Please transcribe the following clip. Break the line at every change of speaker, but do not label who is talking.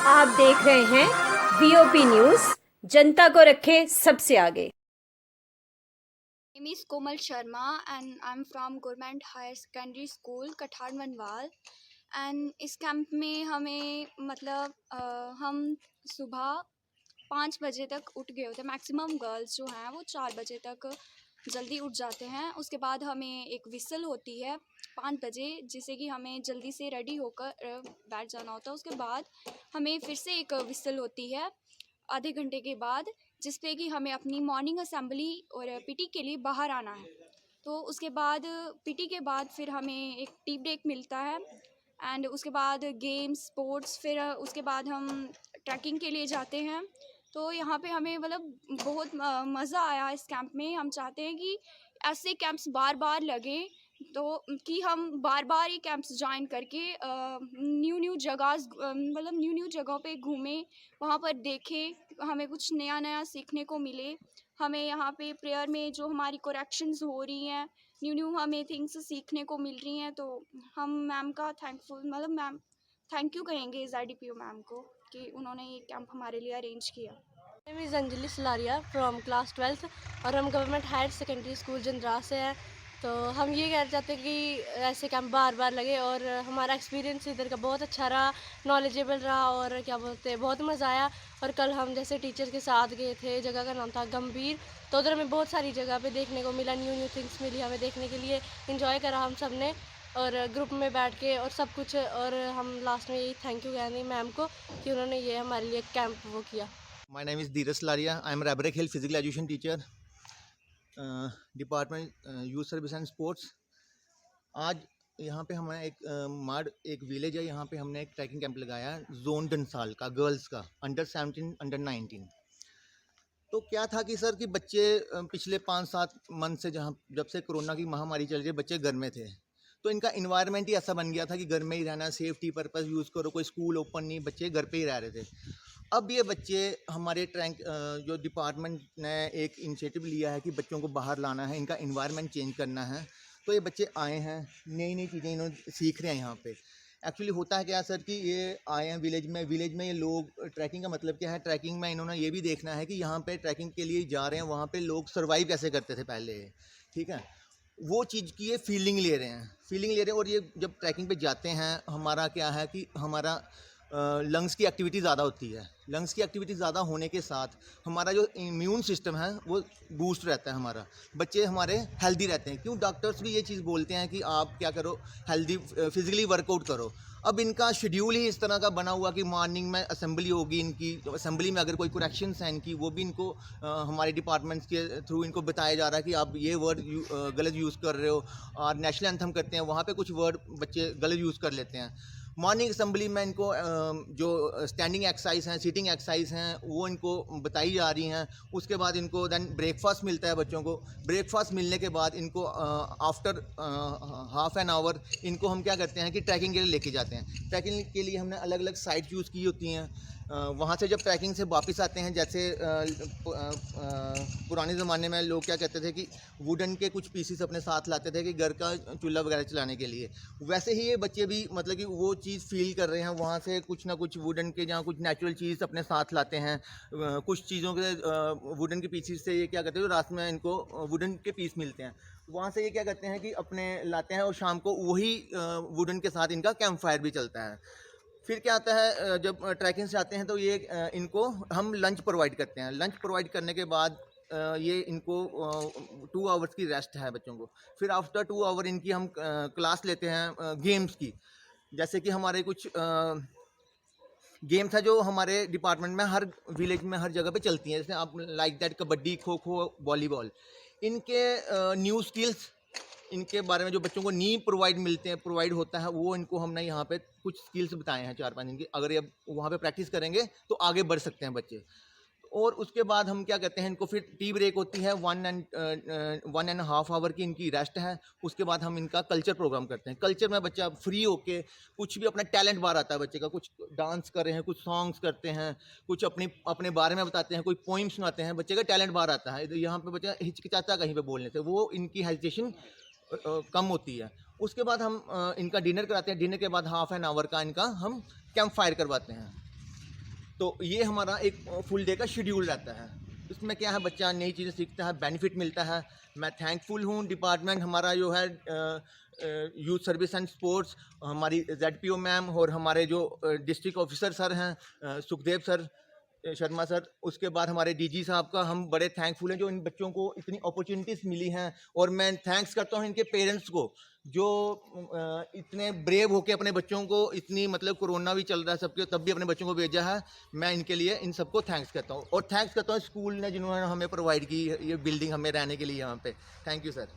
आप देख रहे हैं वीओपी न्यूज, जनता को रखे सबसे आगे।
My name is Komal Sharma and I'm from Government Higher Secondary School Kathar Manwal. And इस कैंप में हमें हम सुबह 5 बजे तक उठ गए होते हैं। मैक्सिमम गर्ल्स जो हैं वो 4 बजे तक जल्दी उठ जाते हैं। उसके बाद हमें एक विसल होती है 5 बजे, जिसे कि हमें जल्दी से रेडी होकर बैठ जाना होता है। उसके बाद हमें फिर से एक विसल होती है आधे घंटे के बाद, जिस पे कि हमें अपनी मॉर्निंग असेंबली और पीटी के लिए बाहर आना है। तो उसके बाद पीटी के बाद फिर हमें एक टी ब्रेक मिलता है एंड उसके बाद गेम्स स्पोर्ट्स, फिर उसके बाद हम ट्रैकिंग के लिए जाते हैं। तो यहाँ पे हमें बहुत मज़ा आया इस कैंप में। हम चाहते हैं कि ऐसे कैंप्स बार बार लगे, तो कि हम बार बार ये कैंप्स ज्वाइन करके न्यू न्यू जगहों पे घूमें, वहाँ पर देखें, हमें कुछ नया नया सीखने को मिले। हमें यहाँ पे प्रेयर में जो हमारी करेक्शंस हो रही हैं, न्यू हमें थिंग्स सीखने को मिल रही हैं। तो हम मैम का मैम थैंक यू कहेंगे ZDPO मैम को कि उन्होंने ये कैंप हमारे लिए अरेंज किया।
Name is Anjali Salaria from class 12th और हम गवर्नमेंट हायर सेकेंडरी स्कूल जंद्रा से हैं। तो हम ये कहना चाहते हैं कि ऐसे कैंप बार बार लगे और हमारा एक्सपीरियंस इधर का बहुत अच्छा रहा, नॉलेजेबल रहा और क्या बोलते हैं, बहुत मज़ा आया। और कल हम जैसे टीचर के साथ गए थे, जगह का नाम था गंभीर, तो उधर हमें बहुत सारी जगह पे देखने को मिला, न्यू थिंग्स मिली हमें देखने के लिए। इन्जॉय करा हम सब ने और ग्रुप में बैठ के और सब कुछ। और हम लास्ट में यही थैंक यू कहेंगे मैम को कि उन्होंने ये हमारे लिए कैंप वो किया।
My name is Dheeraj Salaria. I am Rabrick Hill Physical Education Teacher, Department Youth Service and Sports. आज यहाँ पे हमारा एक विलेज है, यहाँ पे हमने एक ट्रैकिंग कैंप लगाया है जोन डंसाल का, गर्ल्स का, अंडर 17 अंडर 19। तो क्या था कि सर कि बच्चे पिछले 5-7 मंथ से जब से कोरोना की महामारी चल रही है, बच्चे घर में थे, तो इनका इन्वायरमेंट ही ऐसा बन गया था कि घर में ही रहना, सेफ्टी पर्पस यूज़ करो, कोई स्कूल ओपन नहीं, बच्चे घर पे ही रह रहे थे। अब ये बच्चे हमारे जो डिपार्टमेंट ने एक इनिशिएटिव लिया है कि बच्चों को बाहर लाना है, इनका इन्वायरमेंट चेंज करना है। तो ये बच्चे आए हैं, नई नई चीज़ें इन्होंने सीख रहे हैं यहाँ पे। एक्चुअली होता है क्या सर कि ये आए हैं विलेज में ये लोग, ट्रैकिंग का मतलब क्या है, ट्रैकिंग में इन्होंने ये भी देखना है कि यहाँ पे ट्रैकिंग के लिए जा रहे हैं, वहाँ पे लोग सर्वाइव कैसे करते थे पहले, ठीक है, वो चीज़ की ये फीलिंग ले रहे हैं। और ये जब ट्रैकिंग पे जाते हैं, हमारा क्या है कि हमारा लंग्स की एक्टिविटी ज़्यादा होती है। लंग्स की एक्टिविटी ज़्यादा होने के साथ हमारा जो इम्यून सिस्टम है वो बूस्ट रहता है, हमारा बच्चे हमारे हेल्दी रहते हैं। क्यों डॉक्टर्स भी ये चीज़ बोलते हैं कि आप क्या करो, हेल्दी फिजिकली वर्कआउट करो। अब इनका शेड्यूल ही इस तरह का बना हुआ कि मॉर्निंग में असेंबली होगी इनकी, तो असेंबली में अगर कोई करेक्शंस हैं इनकी, वो भी इनको हमारे डिपार्टमेंट्स के थ्रू इनको बताया जा रहा है कि आप ये वर्ड गलत यूज़ कर रहे हो। और नेशनल एंथम करते हैं, वहाँ पे कुछ वर्ड बच्चे गलत यूज़ कर लेते हैं। मॉर्निंग असेंबली में इनको जो स्टैंडिंग एक्सरसाइज हैं, सीटिंग एक्सरसाइज हैं, वो इनको बताई जा रही हैं। उसके बाद इनको देन ब्रेकफास्ट मिलता है बच्चों को। ब्रेकफास्ट मिलने के बाद इनको आफ्टर हाफ एन आवर इनको हम क्या करते हैं कि ट्रैकिंग के लिए लेके जाते हैं। ट्रैकिंग के लिए हमने अलग अलग साइट चूज़ की होती हैं। वहाँ से जब ट्रैकिंग से वापस आते हैं, जैसे पुराने ज़माने में लोग क्या कहते थे कि वुडन के कुछ पीसीस अपने साथ लाते थे कि घर का चूल्हा वगैरह चलाने के लिए, वैसे ही ये बच्चे भी मतलब कि वो चीज़ फील कर रहे हैं। वहाँ से कुछ ना कुछ वुडन के, जहाँ कुछ नेचुरल चीज़ अपने साथ लाते हैं। कुछ चीज़ों के वुडन के पीसीस से ये क्या करते हैं, रात में इनको वुडन के पीस मिलते हैं, वहाँ से ये क्या करते हैं कि अपने लाते हैं और शाम को वही वुडन के साथ इनका कैंप फायर भी चलता है। फिर क्या आता है, जब ट्रैकिंग से आते हैं तो ये इनको हम लंच प्रोवाइड करते हैं। लंच प्रोवाइड करने के बाद ये इनको 2 आवर्स की रेस्ट है बच्चों को। फिर आफ्टर 2 आवर इनकी हम क्लास लेते हैं गेम्स की। जैसे कि हमारे कुछ गेम्स है जो हमारे डिपार्टमेंट में हर विलेज में हर जगह पे चलती हैं, जैसे आप like that kabaddi, kho kho, volleyball. इनके न्यू स्किल्स, इनके बारे में जो बच्चों को नी प्रोवाइड होता है, वो इनको हमने यहाँ पे कुछ स्किल्स बताए हैं 4-5 दिन की। अगर ये वहाँ पे प्रैक्टिस करेंगे तो आगे बढ़ सकते हैं बच्चे। और उसके बाद हम क्या कहते हैं, इनको फिर टी ब्रेक होती है, 1.5 आवर की इनकी रेस्ट है। उसके बाद हम इनका कल्चर प्रोग्राम करते हैं। कल्चर में बच्चा फ्री होके कुछ भी अपना टैलेंट बाहर आता है बच्चे का, कुछ डांस कर रहे हैं, कुछ सॉन्ग्स करते हैं, कुछ अपने बारे में बताते हैं, कोई पोइम सुनाते हैं, बच्चे का टैलेंट बाहर आता है। यहाँ पे बच्चा हिचकिचाता कहीं पे बोलने से, वो इनकी हेजिटेशन कम होती है। उसके बाद हम इनका डिनर कराते हैं। डिनर के बाद हाफ एन आवर का इनका हम कैंप फायर करवाते हैं। तो ये हमारा एक फुल डे का शेड्यूल रहता है। इसमें क्या है, बच्चा नई चीज़ें सीखता है, बेनिफिट मिलता है। मैं थैंकफुल हूँ डिपार्टमेंट हमारा जो है यूथ सर्विस एंड स्पोर्ट्स, हमारी ZPO मैम और हमारे जो डिस्ट्रिक्ट ऑफिसर सर हैं सुखदेव सर शर्मा सर, उसके बाद हमारे DG साहब का हम बड़े थैंकफुल हैं जो इन बच्चों को इतनी अपॉर्चुनिटीज़ मिली हैं। और मैं थैंक्स करता हूँ इनके पेरेंट्स को जो इतने ब्रेव होके अपने बच्चों को, इतनी मतलब कोरोना भी चल रहा है सबके, तब भी अपने बच्चों को भेजा है। मैं इनके लिए इन सबको थैंक्स करता हूँ और थैंक्स करता हूँ स्कूल ने जिन्होंने हमें प्रोवाइड की ये बिल्डिंग हमें रहने के लिए यहाँ पे। Thank you sir.